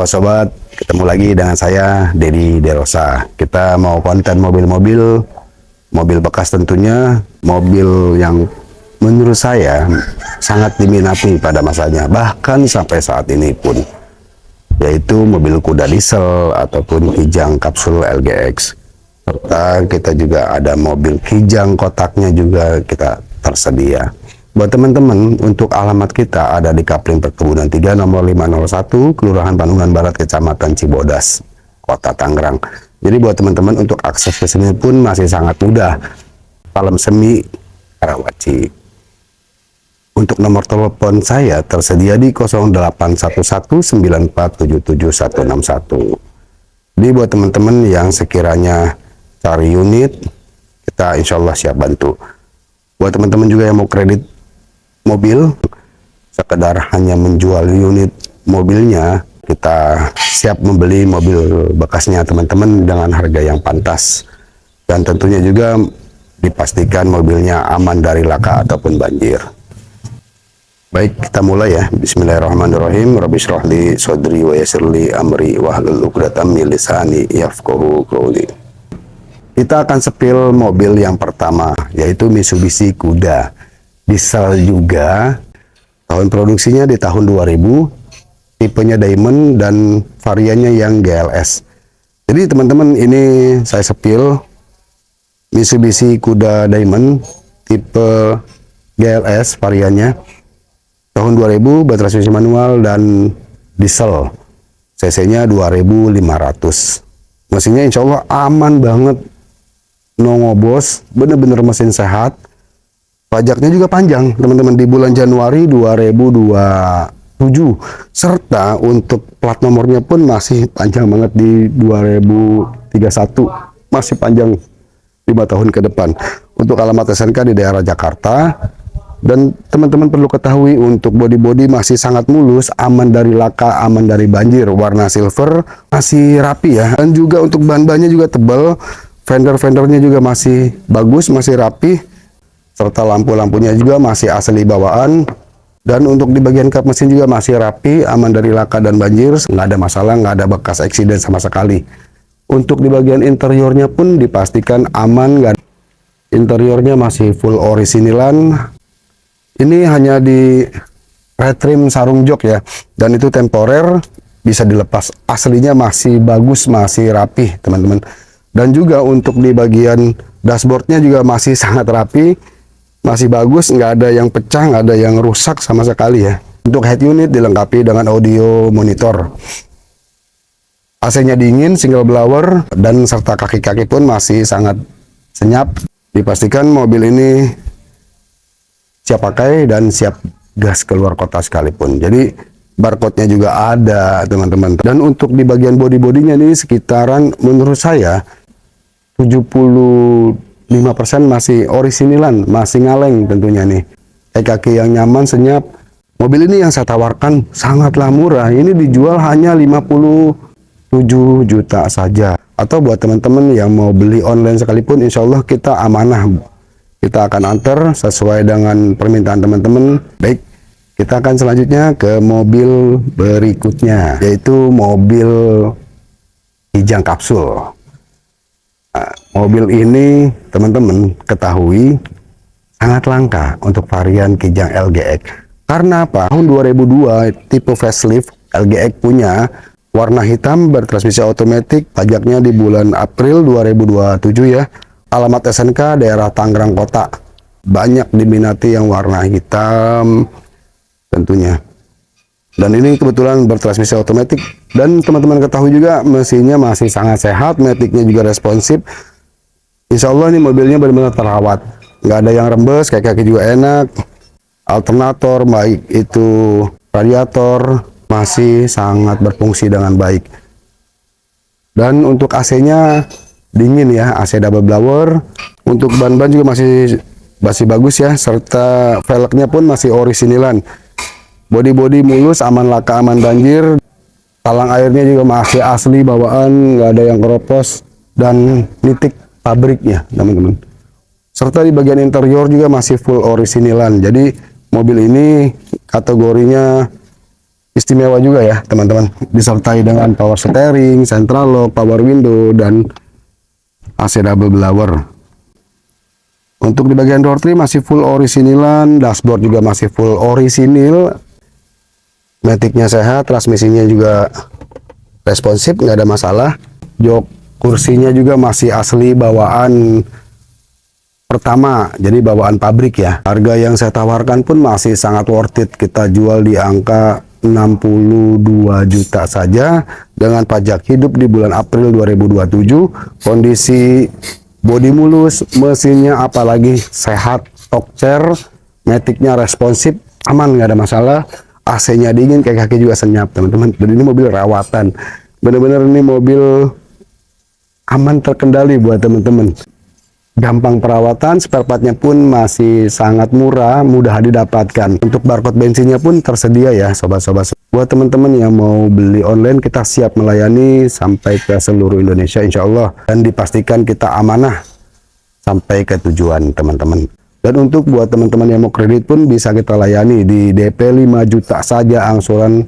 Sobat, ketemu lagi dengan saya Dedi Derosa. Kita mau konten mobil-mobil, mobil bekas tentunya, mobil yang menurut saya sangat diminati pada masanya, bahkan sampai saat ini pun, yaitu mobil kuda diesel ataupun kijang kapsul LGX. Serta kita juga ada mobil kijang kotaknya juga kita tersedia. Buat teman-teman, untuk alamat kita ada di Kapling Perkebunan 3 nomor 501, Kelurahan Panungan Barat, Kecamatan Cibodas, Kota Tangerang. Jadi buat teman-teman untuk akses ke sini pun masih sangat mudah. Palem Semi, Karawaci. Untuk nomor telepon saya tersedia di 081194777161. Jadi buat teman-teman yang sekiranya cari unit, kita insya Allah siap bantu. Buat teman-teman juga yang mau kredit mobil, sekedar hanya menjual unit mobilnya, kita siap membeli mobil bekasnya teman-teman dengan harga yang pantas, dan tentunya juga dipastikan mobilnya aman dari laka ataupun banjir. Baik, kita mulai ya. Bismillahirrahmanirrahim. Rabbi shrah li sodri wa yassir li amri wahlul 'uqdatam min lisani yafqahu qawli. Kita akan sepil mobil yang pertama, yaitu Mitsubishi Kuda diesel juga, tahun produksinya di tahun 2000, tipenya Diamond dan variannya yang GLS. Jadi teman-teman, ini saya sepil Mitsubishi Kuda Diamond tipe GLS variannya tahun 2000, bertransmisi manual dan diesel, cc-nya 2500. Mesinnya insya Allah aman banget, no ngobos, bener-bener mesin sehat. Pajaknya juga panjang teman-teman, di bulan Januari 2027, serta untuk plat nomornya pun masih panjang banget di 2031, masih panjang 5 tahun ke depan. Untuk alamat SNK di daerah Jakarta. Dan teman-teman perlu ketahui, untuk bodi-bodi masih sangat mulus, aman dari laka, aman dari banjir, warna silver, masih rapi ya. Dan juga untuk bahan-bahannya juga tebal, fender-fendernya juga masih bagus, masih rapi, serta lampu-lampunya juga masih asli bawaan. Dan untuk di bagian kap mesin juga masih rapi, aman dari laka dan banjir, nggak ada masalah, nggak ada bekas eksiden sama sekali. Untuk di bagian interiornya pun dipastikan aman, nggak. Interiornya masih full orisinilan. Ini hanya di retrim sarung jok ya, dan itu temporer, bisa dilepas. Aslinya masih bagus, masih rapi teman-teman. Dan juga untuk di bagian dashboardnya juga masih sangat rapi, masih bagus, nggak ada yang pecah, nggak ada yang rusak sama sekali ya. Untuk head unit dilengkapi dengan audio monitor, AC-nya dingin, single blower, dan serta kaki-kaki pun masih sangat senyap. Dipastikan mobil ini siap pakai dan siap gas keluar kota sekalipun. Jadi barcode-nya juga ada teman-teman. Dan untuk di bagian bodi-bodinya nih sekitaran menurut saya 75% masih orisinilan, masih ngaleng tentunya nih. Kaki yang nyaman, senyap. Mobil ini yang saya tawarkan sangatlah murah. Ini dijual hanya 57 juta saja. Atau buat teman-teman yang mau beli online sekalipun, insya Allah kita amanah. Kita akan antar sesuai dengan permintaan teman-teman. Baik, kita akan selanjutnya ke mobil berikutnya, yaitu mobil kijang kapsul. Nah, mobil ini teman-teman ketahui sangat langka untuk varian kijang LGX. Karena apa? Tahun 2002 tipe facelift LGX punya warna hitam, bertransmisi otomatis, pajaknya di bulan April 2027 ya. Alamat SNK daerah Tangerang Kota. Banyak diminati yang warna hitam tentunya. Dan ini kebetulan bertransmisi otomatis. Dan teman-teman ketahui juga mesinnya masih sangat sehat, maticnya juga responsif. Insya Allah ini mobilnya benar-benar terawat. Nggak ada yang rembes, kaki-kaki juga enak. Alternator, baik itu radiator, masih sangat berfungsi dengan baik. Dan untuk AC-nya dingin ya, AC double blower. Untuk ban-ban juga masih bagus ya, serta velgnya pun masih orisinilan. Bodi-bodi mulus, aman laka, aman banjir. Talang airnya juga masih asli bawaan, nggak ada yang keropos, dan nitik pabriknya teman-teman. Serta di bagian interior juga masih full orisinilan. Jadi mobil ini kategorinya istimewa juga ya teman-teman, disertai dengan power steering, central lock, power window, dan AC double blower. Untuk di bagian door trim masih full orisinilan, dashboard juga masih full orisinil, maticnya sehat, transmisinya juga responsif, nggak ada masalah. Jok kursinya juga masih asli bawaan pertama, jadi bawaan pabrik ya. Harga yang saya tawarkan pun masih sangat worth it, kita jual di angka 62 juta saja dengan pajak hidup di bulan April 2027. Kondisi bodi mulus, mesinnya apalagi sehat, talk chair, maticnya responsif, aman, nggak ada masalah. AC-nya dingin, kayak kaki juga senyap teman-teman. Dan ini mobil rawatan, bener-bener ini mobil aman, terkendali buat teman-teman. Gampang perawatan, spare partnya pun masih sangat murah, mudah didapatkan. Untuk barcode bensinnya pun tersedia ya sobat-sobat. Buat teman-teman yang mau beli online, kita siap melayani sampai ke seluruh Indonesia insya Allah. Dan dipastikan kita amanah sampai ke tujuan teman-teman. Dan untuk buat teman-teman yang mau kredit pun bisa kita layani di DP 5 juta saja, angsuran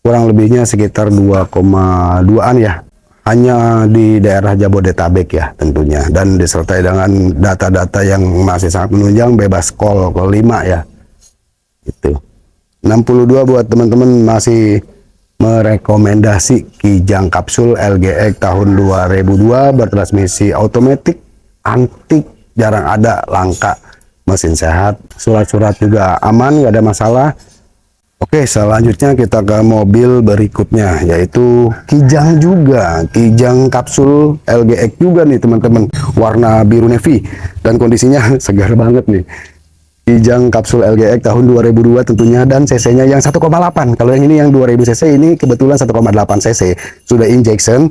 kurang lebihnya sekitar 2,2an ya. Hanya di daerah Jabodetabek ya tentunya, dan disertai dengan data-data yang masih sangat menunjang, bebas call 5 ya. Itu 62 buat teman-teman masih merekomendasi Kijang Kapsul LGX tahun 2002, bertransmisi otomatis, antik, jarang ada, langka, mesin sehat, surat-surat juga aman, nggak ada masalah. Oke, selanjutnya kita ke mobil berikutnya, yaitu Kijang juga, Kijang Kapsul LGX juga nih teman-teman, warna biru navy, dan kondisinya segar banget nih. Kijang Kapsul LGX tahun 2002 tentunya, dan cc-nya yang 1,8. Kalau yang ini yang 2000 cc, ini kebetulan 1,8 cc, sudah injection.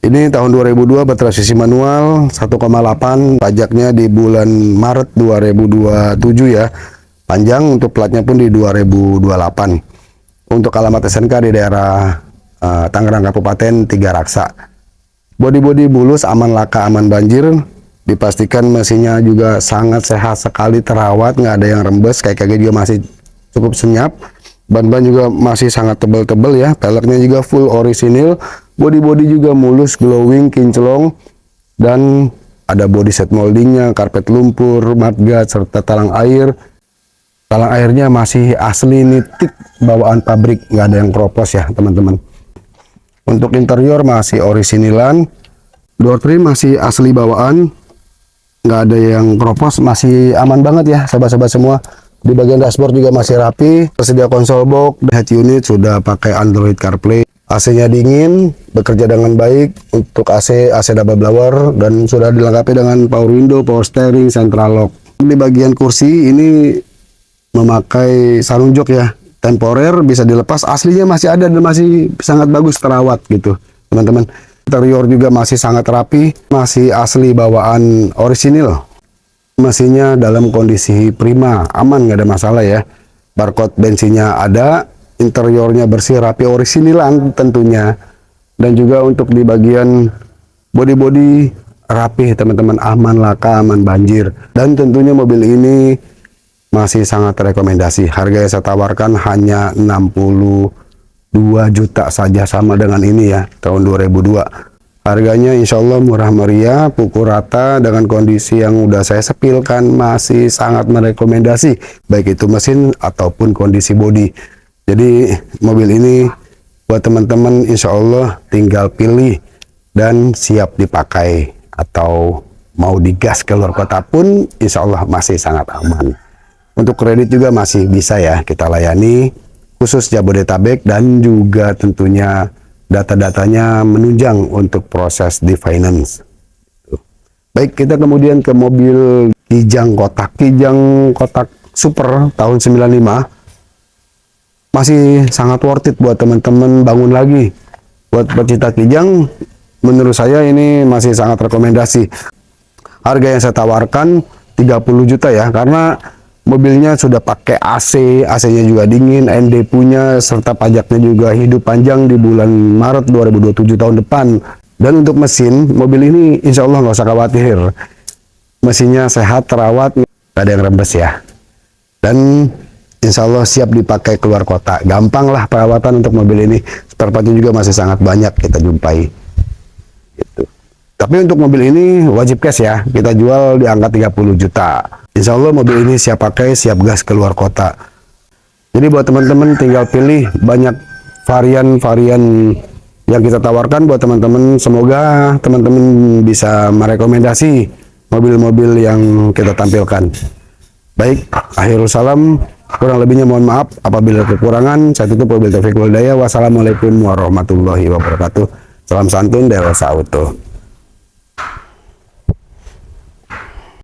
Ini tahun 2002, bertransmisi manual, 1,8, pajaknya di bulan Maret 2027 ya. Panjang, untuk platnya pun di 2028. Untuk alamat SNK di daerah Tangerang Kabupaten Tiga Raksa. Bodi-bodi mulus, aman laka, aman banjir. Dipastikan mesinnya juga sangat sehat sekali, terawat, nggak ada yang rembes, kaki juga masih cukup senyap. Ban-ban juga masih sangat tebal-tebal ya. Peleknya juga full orisinil. Bodi-bodi juga mulus, glowing, kinclong, dan ada body set moldingnya, karpet lumpur, mudguard, serta talang air. Talang airnya masih asli nitik, bawaan pabrik, nggak ada yang kropos ya teman-teman. Untuk interior masih orisinilan, door trim masih asli bawaan, nggak ada yang kropos, masih aman banget ya sobat-sobat semua. Di bagian dashboard juga masih rapi, tersedia konsol box, head unit sudah pakai Android CarPlay, AC-nya dingin, bekerja dengan baik. Untuk AC double blower, dan sudah dilengkapi dengan power window, power steering, central lock. Di bagian kursi ini memakai sarung jok ya, temporer, bisa dilepas, aslinya masih ada dan masih sangat bagus, terawat gitu teman-teman. Interior juga masih sangat rapi, masih asli bawaan orisinil. Mesinnya dalam kondisi prima, aman, nggak ada masalah ya. Barcode bensinnya ada, interiornya bersih, rapi, orisinilan tentunya. Dan juga untuk di bagian bodi-bodi rapi teman-teman, aman laka, aman banjir. Dan tentunya mobil ini masih sangat rekomendasi. Harga yang saya tawarkan hanya 62 juta saja, sama dengan ini ya, tahun 2002. Harganya insya Allah murah meriah, pukul rata, dengan kondisi yang udah saya sepilkan, masih sangat merekomendasi, baik itu mesin ataupun kondisi bodi. Jadi mobil ini buat teman-teman insya Allah tinggal pilih dan siap dipakai, atau mau digas keluar kota pun insya Allah masih sangat aman. Untuk kredit juga masih bisa ya kita layani, khusus Jabodetabek, dan juga tentunya data-datanya menunjang untuk proses di finance. Baik, kita kemudian ke mobil Kijang kotak. Kijang kotak super tahun 95. Masih sangat worth it buat teman-teman bangun lagi. Buat pecinta Kijang, menurut saya ini masih sangat rekomendasi. Harga yang saya tawarkan 30 juta ya, karena mobilnya sudah pakai AC, AC-nya juga dingin, ND punya, serta pajaknya juga hidup panjang di bulan Maret 2027 tahun depan. Dan untuk mesin, mobil ini insya Allah nggak usah khawatir. Mesinnya sehat, terawat, nggak ada yang rembes ya. Dan insya Allah siap dipakai keluar kota. Gampang lah perawatan untuk mobil ini. Spare partnya juga masih sangat banyak kita jumpai. Gitu. Tapi untuk mobil ini wajib cash ya. Kita jual di angka 30 juta. Insya Allah mobil ini siap pakai, siap gas keluar kota. Jadi buat teman-teman tinggal pilih, banyak varian-varian yang kita tawarkan buat teman-teman. Semoga teman-teman bisa merekomendasi mobil-mobil yang kita tampilkan. Baik, akhirul salam. Kurang lebihnya mohon maaf apabila kekurangan. Saya tutup wabillahi taufiq wal hidayah. Wassalamualaikum warahmatullahi wabarakatuh. Salam santun dari Rosa Auto.